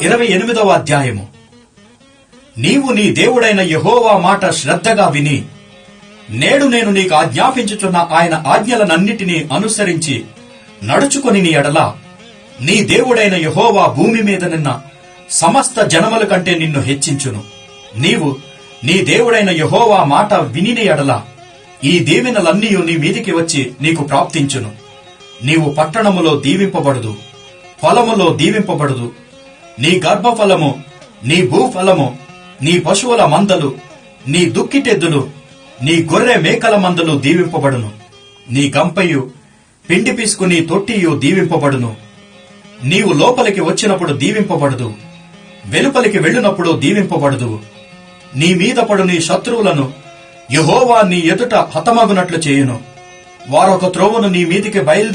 28వ అధ్యాయము. నీవు నీ దేవుడైన యెహోవా మాట శ్రద్ధగా విని నేడు నేను నీకు ఆజ్ఞాపించుచున్న ఆయన ఆజ్ఞలనన్నిటినీ అనుసరించి నడుచుకొని నీ ఎడల నీ దేవుడైన యెహోవా భూమి మీద నిన్న సమస్త జనముల కంటే నిన్ను హెచ్చించును. నీవు నీ దేవుడైన యెహోవా మాట వినిన ఎడల ఈ దీవెనలన్నీ నీ మీదికి వచ్చి నీకు ప్రాప్తించును. నీవు పట్టణములో దీవింపబడదు, ఫలములో దీవింపబడదు. నీ గర్భఫలము, నీ భూఫలము, నీ పశువుల మందలు, నీ దుక్కిటెద్దులు, నీ గొర్రె మేకల మందలు దీవింపబడును. నీ గంపయు, పిండి పిసుకుని తొట్టియు దీవింపబడును. నీవు లోపలికి వచ్చినప్పుడు దీవింపబడదు, వెలుపలికి వెళ్ళినప్పుడు దీవింపబడదు. నీ మీద పడు నీ శత్రువులను యెహోవా నీ ఎదుట హతమగునట్లు చేయును. వారొక త్రోవను నీ మీదికి